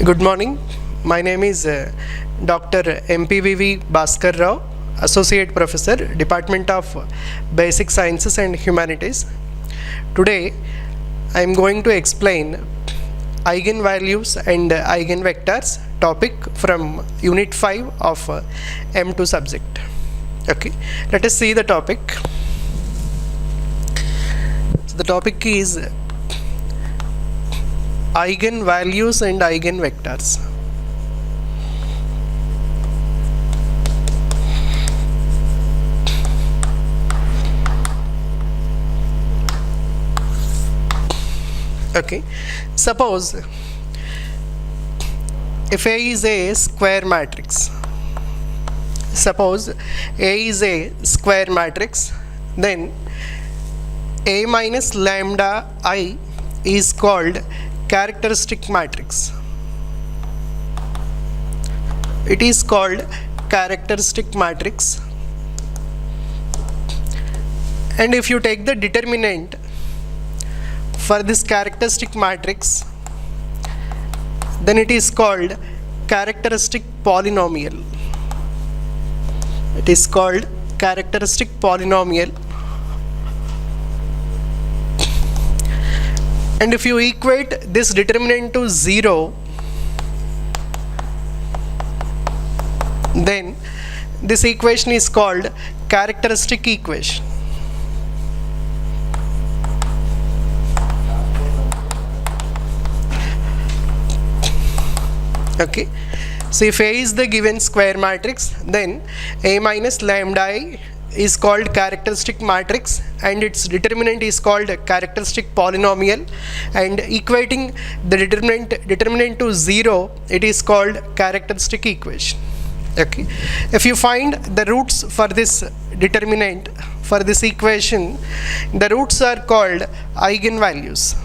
Good morning. My name is Dr. MPVV Bhaskar Rao, Associate Professor, Department of Basic Sciences and Humanities. Today, I am going to explain eigenvalues and eigenvectors topic from Unit 5 of M2 subject. Okay, let us see the topic. So the topic is eigenvalues and eigenvectors. Okay, suppose if A is a square matrix, then A minus lambda I is called characteristic matrix. It is called characteristic matrix, and if you take the determinant for this characteristic matrix, then it is called characteristic polynomial. It is called characteristic polynomial. And if you equate this determinant to 0, then this equation is called characteristic equation. Okay, so if A is the given square matrix, then A minus lambda I is called characteristic matrix and its determinant is called characteristic polynomial, and equating the determinant to 0, it is called characteristic equation. Okay, if you find the roots for this determinant for this equation, the roots are called eigenvalues.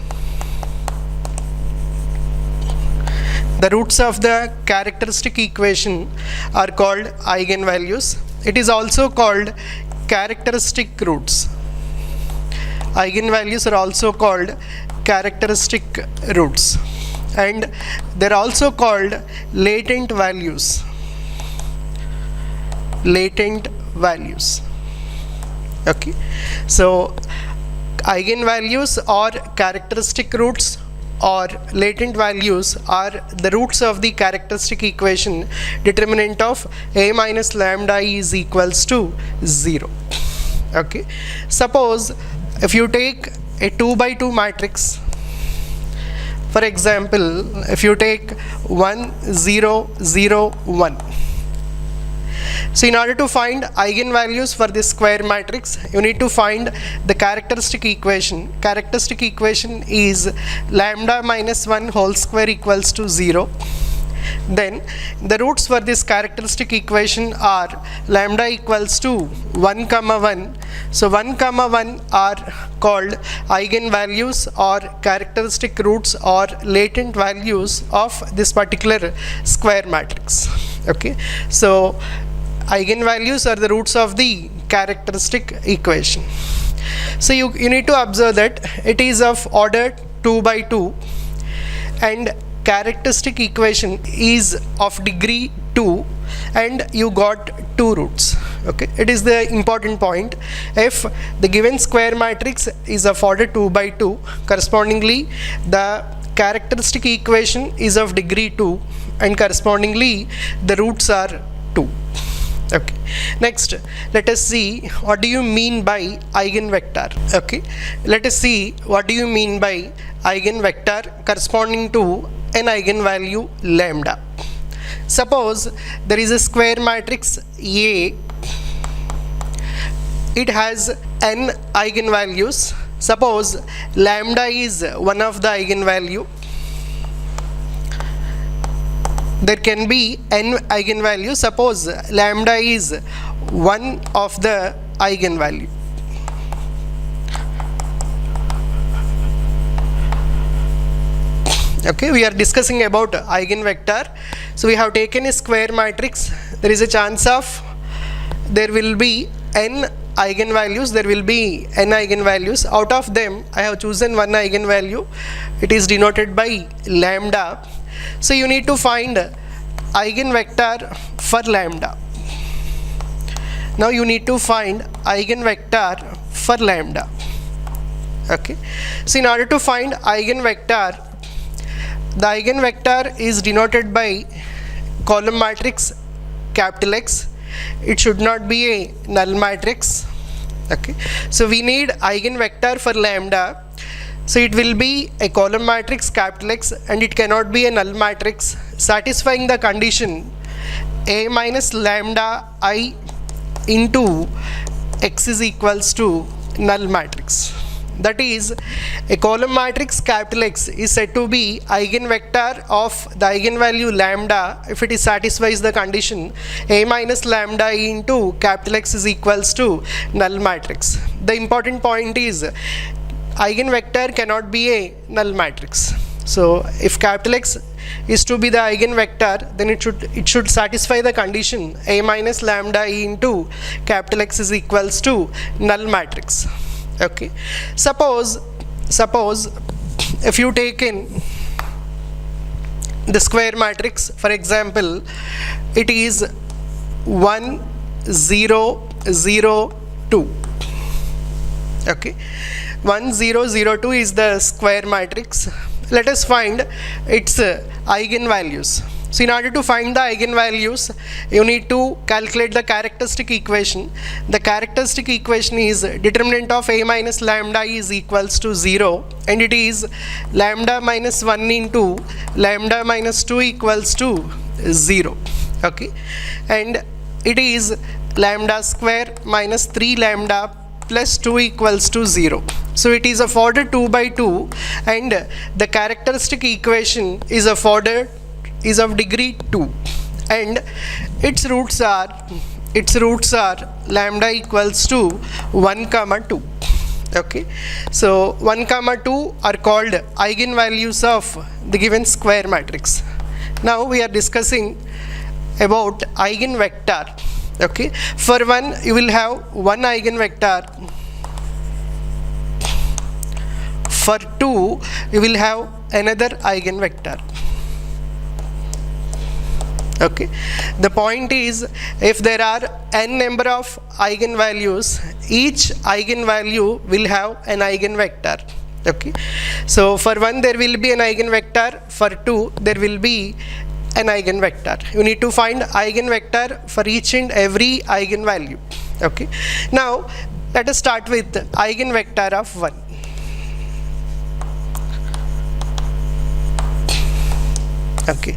The roots of the characteristic equation are called eigenvalues. It is also called characteristic roots. Eigenvalues are also called characteristic roots, and they are also called latent values. Latent values. Okay, so eigenvalues or characteristic roots or latent values are the roots of the characteristic equation determinant of A minus lambda is equals to 0. Okay, suppose if you take a 2 by 2 matrix, for example, if you take 1 0 0 1, so in order to find eigenvalues for this square matrix, you need to find the characteristic equation. Characteristic equation is lambda minus 1 whole square equals to 0. Then the roots for this characteristic equation are lambda equals to 1 comma 1. So 1 comma 1 are called eigenvalues or characteristic roots or latent values of this particular square matrix. Okay, so eigenvalues are the roots of the characteristic equation. So you need to observe that it is of order 2 by 2 and characteristic equation is of degree 2 and you got 2 roots. Okay, it is the important point. If the given square matrix is of order 2 by 2, correspondingly the characteristic equation is of degree 2 and correspondingly the roots are 2. Okay, next let us see what do you mean by eigenvector. Okay, let us see what do you mean by eigenvector corresponding to an eigenvalue lambda. Suppose there is a square matrix A, it has n eigenvalues. Suppose lambda is one of the eigenvalue. There can be n eigenvalues. Suppose lambda is one of the eigenvalue. Okay, we are discussing about eigenvector. So we have taken a square matrix. There is a chance of there will be n eigenvalues. Out of them I have chosen one eigenvalue. It is denoted by lambda. So you need to find eigenvector for lambda. Now you need to find eigenvector for lambda. Okay, so in order to find eigenvector, the eigenvector is denoted by column matrix capital X. It should not be a null matrix. Okay, so we need eigenvector for lambda, so it will be a column matrix capital X and it cannot be a null matrix satisfying the condition A minus lambda I into X is equals to null matrix. That is, a column matrix capital X is said to be eigenvector of the eigenvalue lambda if it is satisfies the condition A minus lambda into capital X is equals to null matrix. The important point is eigenvector cannot be a null matrix. So if capital X is to be the eigenvector, then it should satisfy the condition A minus lambda into capital X is equals to null matrix. Okay, suppose if you take in the square matrix, for example, it is 1 0 0 2. Okay, 1 0 0 2 is the square matrix. Let us find its eigenvalues. So in order to find the eigenvalues, you need to calculate the characteristic equation. The characteristic equation is determinant of A minus lambda is equals to 0, and it is lambda minus 1 into lambda minus 2 equals to 0. Okay, and it is lambda square minus 3 lambda plus 2 equals to 0. So it is of order 2 by 2, and the characteristic equation is of degree 2, and its roots are lambda equals to 1 comma 2. Okay, so 1 comma 2 are called eigenvalues of the given square matrix. Now we are discussing about eigenvector. Okay, for 1 you will have one eigenvector, for 2 you will have another eigenvector. Okay, the point is, if there are n number of eigenvalues, each eigenvalue will have an eigenvector. Okay, so for 1 there will be an eigenvector, for 2 there will be an eigenvector. You need to find eigenvector for each and every eigenvalue. Okay, now let us start with eigenvector of 1. Okay,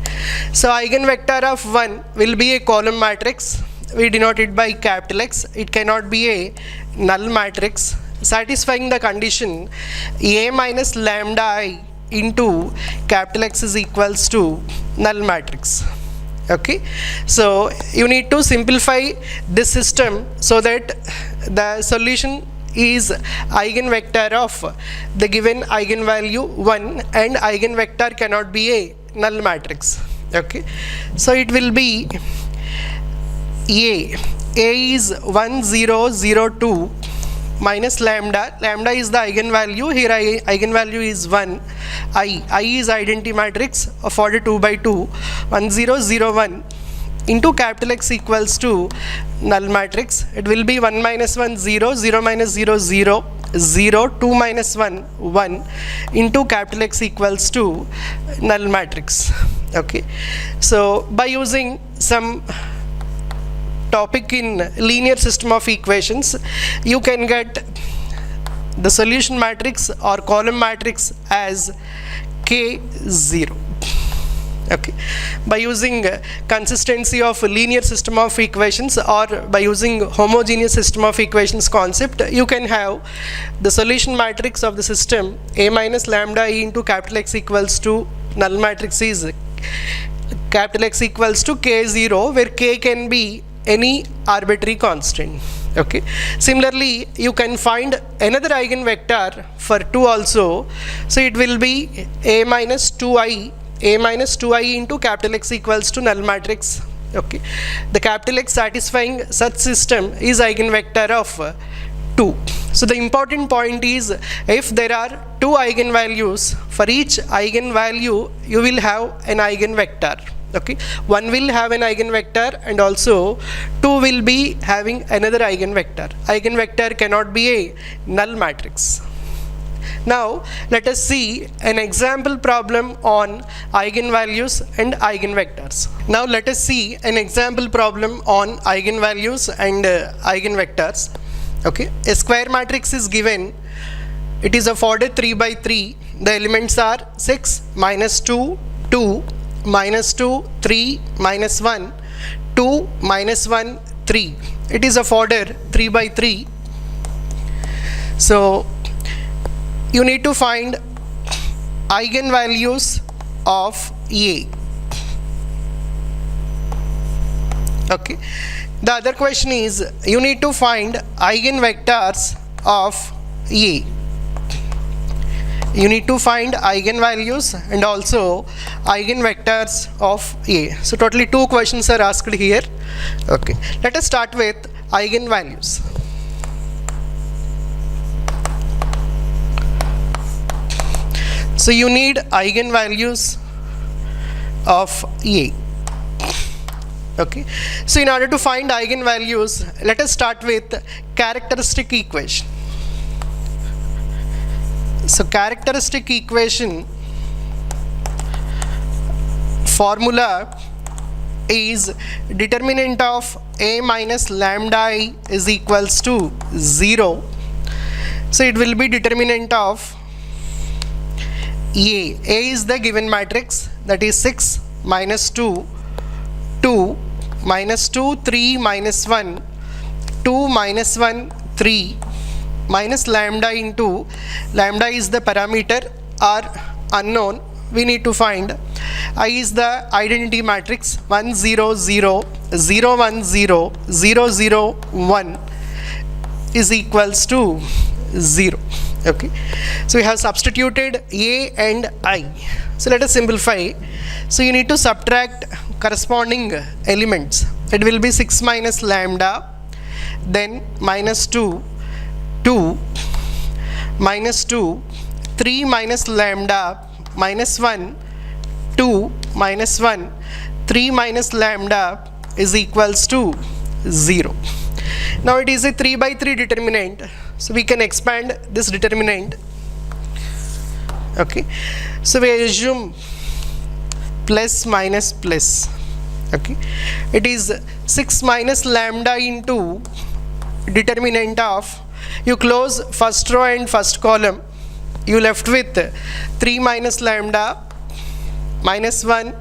so eigenvector of 1 will be a column matrix. We denote it by capital X. It cannot be a null matrix satisfying the condition A minus lambda I into capital X is equals to null matrix. Okay, so you need to simplify this system so that the solution is eigenvector of the given eigenvalue 1, and eigenvector cannot be a null matrix. Okay, so it will be A is 1 0 0 2 minus lambda is the eigenvalue. Here eigenvalue is 1. I is identity matrix of order 2 by 2, 1 0 0 1 into capital X equals to null matrix. It will be 1 minus 1 0, 0 minus 0 0, 0, 2 minus 1 1 into capital X equals to null matrix. Okay, so by using some topic in linear system of equations, you can get the solution matrix or column matrix as K0. Okay, by using consistency of linear system of equations or by using homogeneous system of equations concept, you can have the solution matrix of the system A minus lambda E into capital X equals to null matrix is capital X equals to K0, where K can be any arbitrary constant. Okay, similarly you can find another eigenvector for 2 also, so it will be A minus 2i into capital X equals to null matrix. Okay, the capital X satisfying such system is eigenvector of 2. So the important point is, if there are two eigenvalues. For each eigenvalue you will have an eigenvector. Okay, one will have an eigenvector and also two will be having another eigenvector. Eigenvector cannot be a null matrix. Now let us see an example problem on eigenvalues and eigenvectors. Now let us see an example problem on eigenvalues and eigenvectors. Okay, a square matrix is given. It is afforded 3 by 3. The elements are 6, minus 2, 2, minus 2, 3, minus 1, 2, minus 1, 3. It is afforded 3 by 3. So you need to find eigenvalues of A. Okay. The other question is you need to find eigenvectors of A. You need to find eigenvalues and also eigenvectors of A. So totally two questions are asked here. Okay. Let us start with eigenvalues. So you need eigenvalues of A. Okay. So in order to find eigenvalues, let us start with characteristic equation. So characteristic equation formula is determinant of A minus lambda I is equals to 0. So it will be determinant of A. A is the given matrix, that is 6 minus 2, 2 minus 2, 3 minus 1, 2 minus 1, 3 minus lambda into lambda is the parameter or unknown. We need to find I is the identity matrix 1 0 0 0 1 0 0 0 1 is equals to 0. Okay, so we have substituted A and I. So let us simplify. So you need to subtract corresponding elements. It will be 6 minus lambda, then minus 2, 2 minus 2, 3 minus lambda, minus 1, 2 minus 1, 3 minus lambda is equals to 0. Now it is a 3 by 3 determinant, so we can expand this determinant. Okay, so we assume plus minus plus. Okay, it is 6 minus lambda into determinant of, you close first row and first column, you left with 3 minus lambda, minus 1,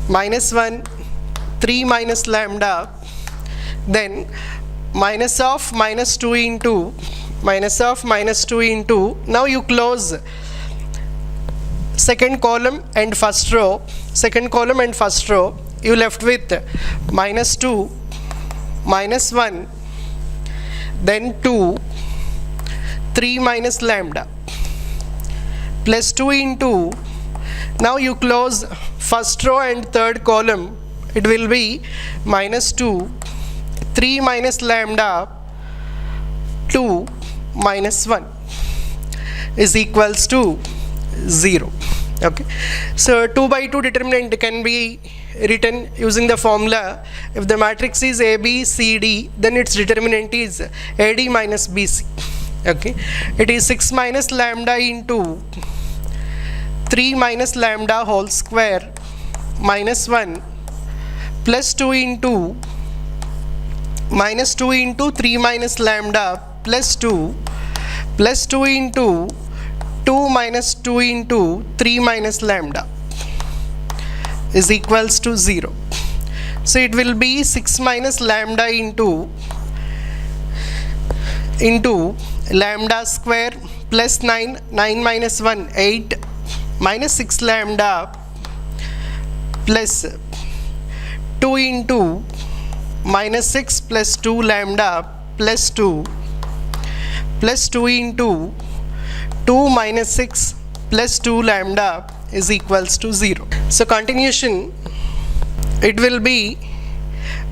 minus 1, 3 minus lambda, then minus of minus 2 into, minus of minus 2 into, now you close second column and first row, second column and first row, you left with minus 2, minus 1, then 2, 3 minus lambda, plus 2 into, now you close first row and third column, it will be minus 2, 3 minus lambda, 2 minus 1 is equals to 0. Okay, so 2 by 2 determinant can be written using the formula. If the matrix is A, B, C, D, then its determinant is AD minus BC. Okay, it is 6 minus lambda into 3 minus lambda whole square minus 1 plus 2 into minus 2 into 3 minus lambda plus 2 plus 2 into 2 minus 2 into 3 minus lambda is equals to 0. So it will be 6 minus lambda into lambda square plus 9, 9 minus 1, 8 minus 6 lambda plus 2 into minus 6 plus 2 lambda plus 2 plus 2 into 2 minus 6 plus 2 lambda is equals to 0. So continuation, it will be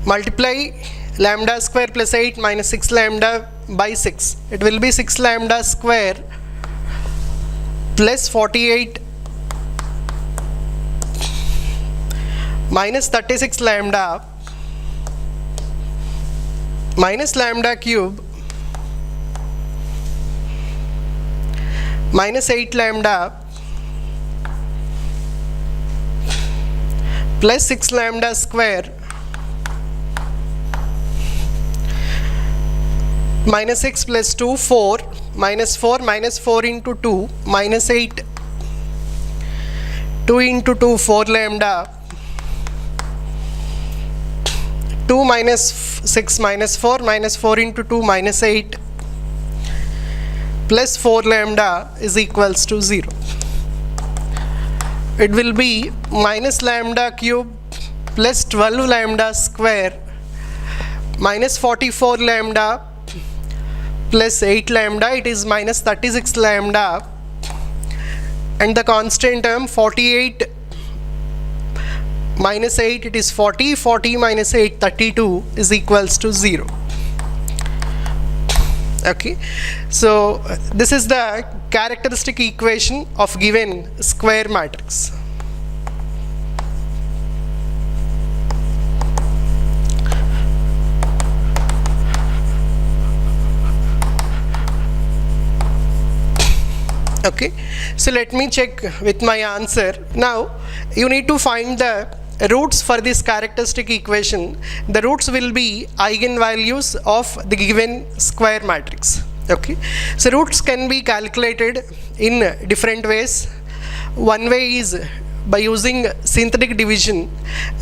multiply lambda square plus 8 minus 6 lambda by 6. It will be 6 lambda square plus 48 minus 36 lambda minus lambda cube minus 8 lambda plus 6 lambda square minus 6 plus 2 4 minus 4 into 2 minus 8 2 into 2 4 lambda 2 minus 6 minus 4 into 2 minus 8 plus 4 lambda is equals to 0. It will be minus lambda cube plus 12 lambda square minus 44 lambda plus 8 lambda, it is minus 36 lambda, and the constant term 48 minus 8, it is 40 minus 8 32 is equals to 0. Okay, so this is the characteristic equation of given square matrix. Okay, so let me check with my answer. Now you need to find the roots for this characteristic equation. The roots will be eigenvalues of the given square matrix. Okay, so roots can be calculated in different ways. One way is by using synthetic division,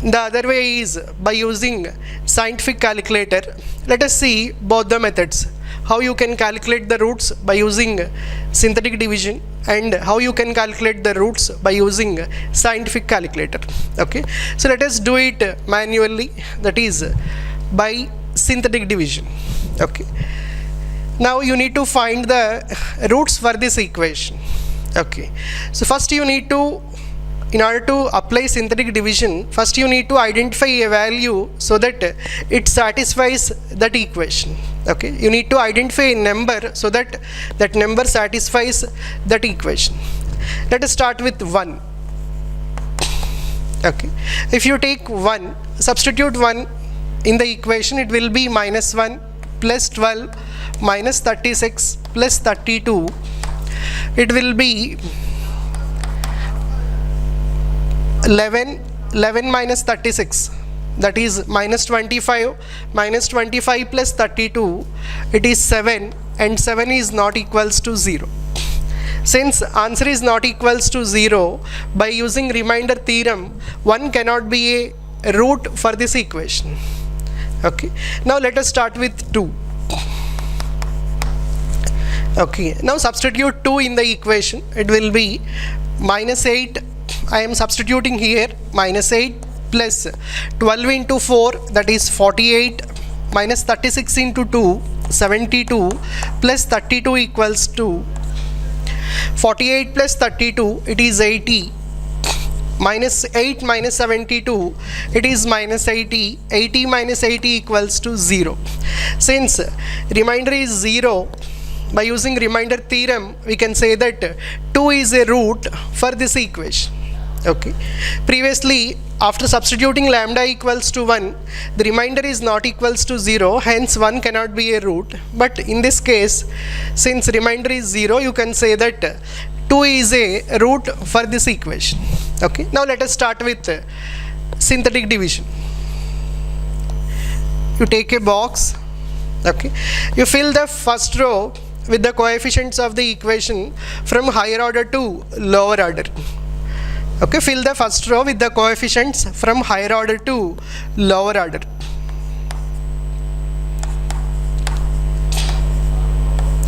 the other way is by using scientific calculator. Let us see both the methods, how you can calculate the roots by using synthetic division and how you can calculate the roots by using scientific calculator. Okay, so let us do it manually, that is by synthetic division. Okay, now you need to find the roots for this equation. Okay, so first you need to, in order to apply synthetic division, first you need to identify a value so that it satisfies that equation. Okay, you need to identify a number so that that number satisfies that equation. Let us start with 1. Okay, if you take 1, substitute 1 in the equation, it will be minus 1 plus 12 minus 36 plus 32. It will be 11 minus 36, that is minus 25 plus 32, it is 7, and 7 is not equals to 0. Since answer is not equals to 0, by using remainder theorem, 1 cannot be a root for this equation. Okay, now let us start with 2. Okay, now substitute 2 in the equation, it will be minus 8, I am substituting here, minus 8 plus 12 into 4, that is 48, minus 36 into 2, 72, plus 32 equals to 48 plus 32, it is 80, minus 8 minus 72, it is minus 80, 80 minus 80 equals to 0. Since remainder is 0, by using remainder theorem, we can say that 2 is a root for this equation. Okay, previously after substituting lambda equals to 1, the remainder is not equals to 0, hence 1 cannot be a root. But in this case, since remainder is 0, you can say that 2 is a root for this equation. Okay, now let us start with synthetic division. You take a box. Okay, you fill the first row with the coefficients of the equation from higher order to lower order. Okay, fill the first row with the coefficients from higher order to lower order.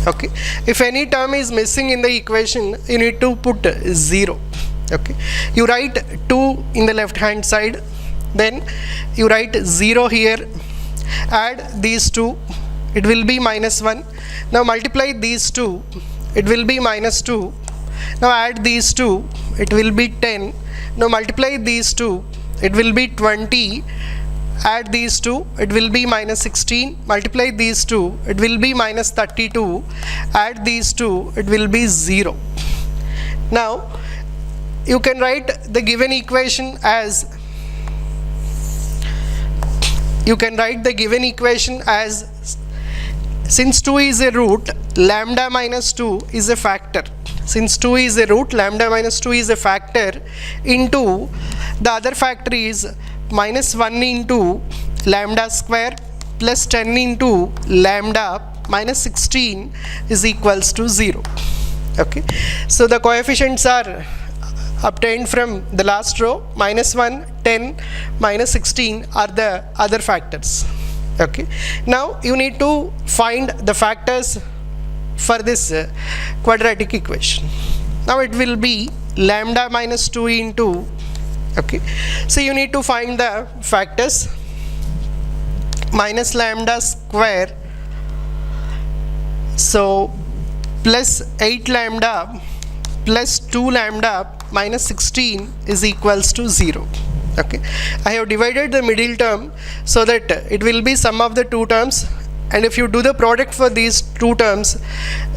Okay, if any term is missing in the equation, you need to put 0. Okay, you write 2 in the left hand side, then you write 0 here, add these 2, it will be minus 1. Now multiply these 2, it will be minus 2. Now add these 2, it will be 10. Now multiply these 2, it will be 20. Add these 2, it will be minus 16. Multiply these 2, it will be minus 32. Add these 2, it will be 0. Now you can write the given equation as since 2 is a root, lambda minus 2 is a factor. Since 2 is a root, lambda minus 2 is a factor into the other factor is minus 1 into lambda square plus 10 into lambda minus 16 is equals to 0. Okay, so the coefficients are obtained from the last row. Minus 1, 10, minus 16 are the other factors. Okay, now you need to find the factors for this quadratic equation. Now it will be lambda minus 2 into, okay, so you need to find the factors. Minus lambda square, so plus 8 lambda plus 2 lambda minus 16 is equals to 0. Okay, I have divided the middle term so that it will be sum of the two terms, and if you do the product for these two terms,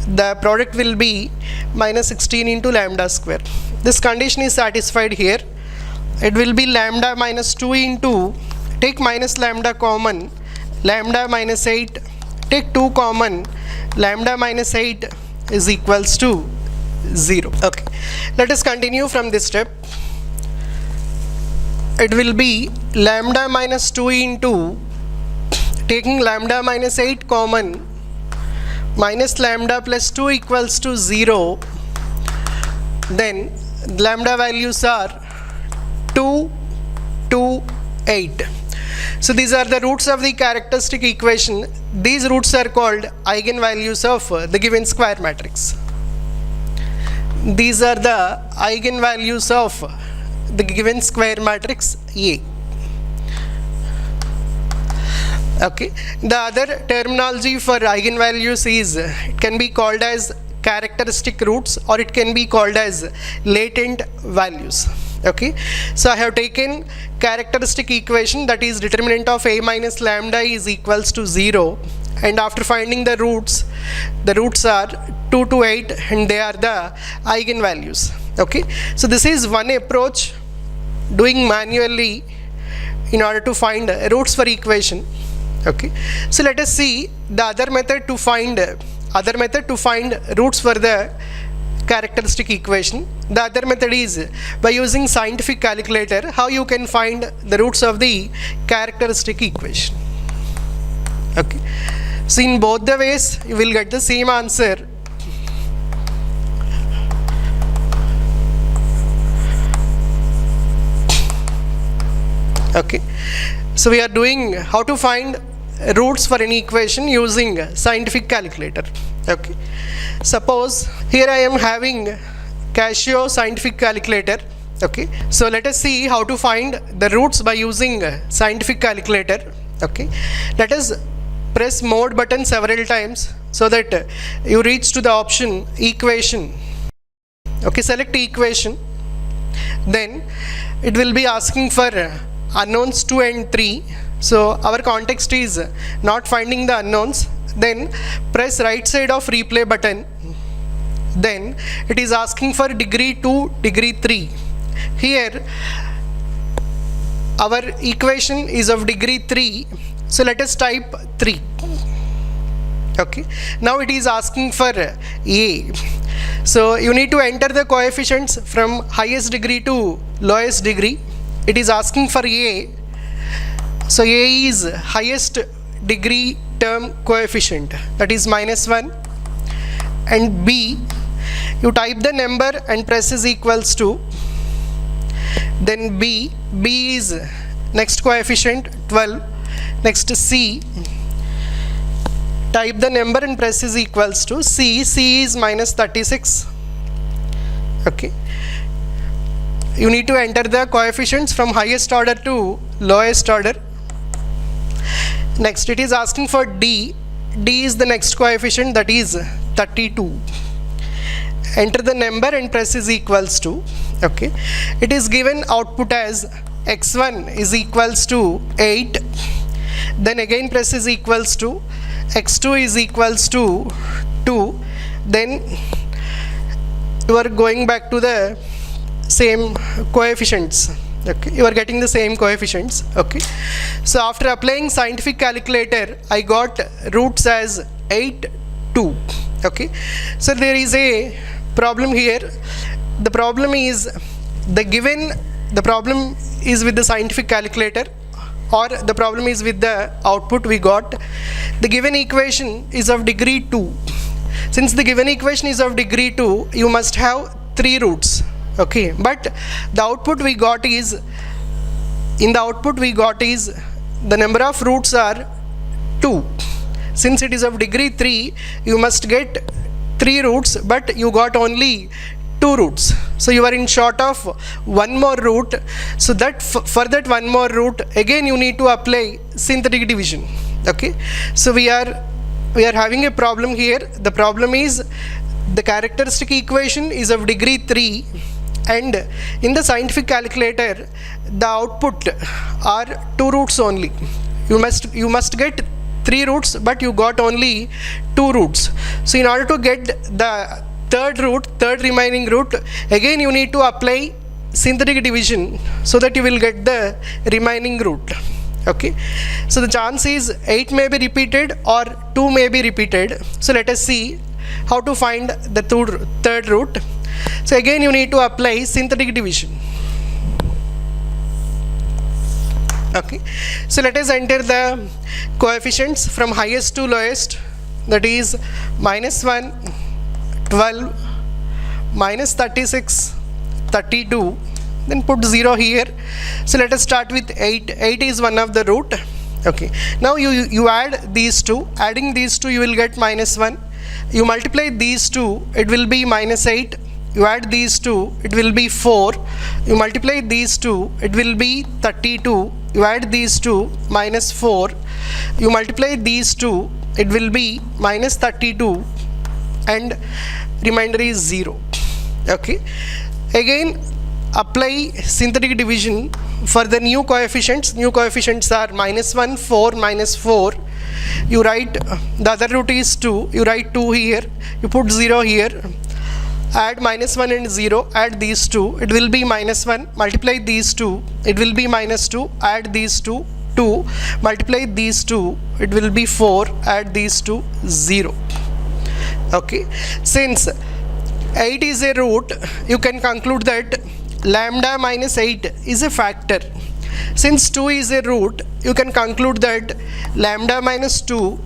the product will be minus 16 into lambda square. This condition is satisfied here. It will be lambda minus 2 into, take minus lambda common, lambda minus 8, take 2 common, lambda minus 8 is equals to 0. Okay, let us continue from this step. It will be lambda minus 2 into, taking lambda minus 8 common, minus lambda plus 2 equals to 0. Then lambda values are 2, 2, 8. So these are the roots of the characteristic equation. These roots are called eigenvalues of the given square matrix. These are the eigenvalues of the given square matrix A. Okay, the other terminology for eigenvalues is, it can be called as characteristic roots or it can be called as latent values. Okay, so I have taken characteristic equation, that is determinant of A minus lambda is equals to 0, and after finding the roots are 2 to 8 and they are the eigenvalues. Okay, so this is one approach, doing manually in order to find roots for equation. Okay, so let us see the other method to find roots for the characteristic equation. The other method is by using scientific calculator, how you can find the roots of the characteristic equation. Okay, so in both the ways you will get the same answer. Okay, so we are doing how to find roots for any equation using scientific calculator. Okay, suppose here I am having Casio scientific calculator. Okay, so let us see how to find the roots by using scientific calculator. Okay, let us press mode button several times so that you reach to the option equation. Okay, select equation, then it will be asking for unknowns 2 and 3. So our context is not finding the unknowns. Then press right side of replay button. Then it is asking for degree 2, degree 3. Here our equation is of degree 3. So let us type 3. Okay, now it is asking for A. So you need to enter the coefficients from highest degree to lowest degree. It is asking for A. So A is highest degree term coefficient, that is minus 1, and B, you type the number and press is equals to, then B is next coefficient 12, next C, type the number and press is equals to C is minus 36. Okay, you need to enter the coefficients from highest order to lowest order. Next it is asking for D. D is the next coefficient, that is 32. Enter the number and press is equals to. Okay, it is given output as x1 is equals to 8. Then again press is equals to, x2 is equals to 2. Then you are going back to the same coefficients. Okay, you are getting the same coefficients. Okay, so after applying scientific calculator, I got roots as 8, 2. Okay, so there is a problem here. The problem is the problem is with the scientific calculator, or the problem is with the output we got. The given equation is of degree 2. Since the given equation is of degree 2, you must have 3 roots. Okay, but the output we got is, the number of roots are 2. Since it is of degree 3, you must get 3 roots, but you got only 2 roots. So you are in short of one more root. So that for that one more root, again you need to apply synthetic division. Okay, so we are having a problem here. The problem is the characteristic equation is of degree 3, and in the scientific calculator the output are 2 roots only. You must get 3 roots, but you got only 2 roots. So in order to get the third remaining root, again you need to apply synthetic division so that you will get the remaining root. Okay, so the chance is 8 may be repeated or 2 may be repeated. So let us see how to find the third root. So again you need to apply synthetic division. Okay, so let us enter the coefficients from highest to lowest, that is -1, 12, -36, 32, then put 0 here. So let us start with 8. 8 is one of the root. Okay, now you add these two. Adding these two, you will get -1. You multiply these two, it will be -8. You add these two, it will be 4. You multiply these two, it will be 32. You add these two, -4. You multiply these two, it will be -32, and remainder is 0. Okay, again apply synthetic division for the new coefficients. New coefficients are -1, 4, -4. You write the other root is 2. You write 2 here. You put 0 here. Add -1 and 0. Add these two. It will be -1. Multiply these two. It will be -2. Add these two. 2. Multiply these two. It will be 4. Add these two. 0. Okay. Since 8 is a root, you can conclude that lambda -8 is a factor. Since 2 is a root, you can conclude that lambda -2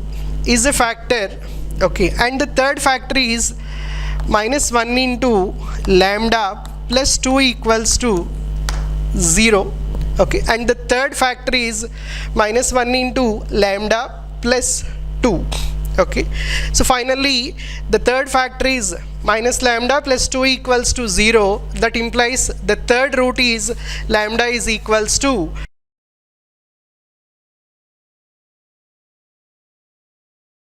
is a factor. Okay, and the third factor is -1 into lambda plus 2 equals to 0. Okay, and the third factor is -1 into lambda plus 2. Okay, so finally the third factor is minus lambda plus 2 equals to 0. That implies the third root is lambda is equals to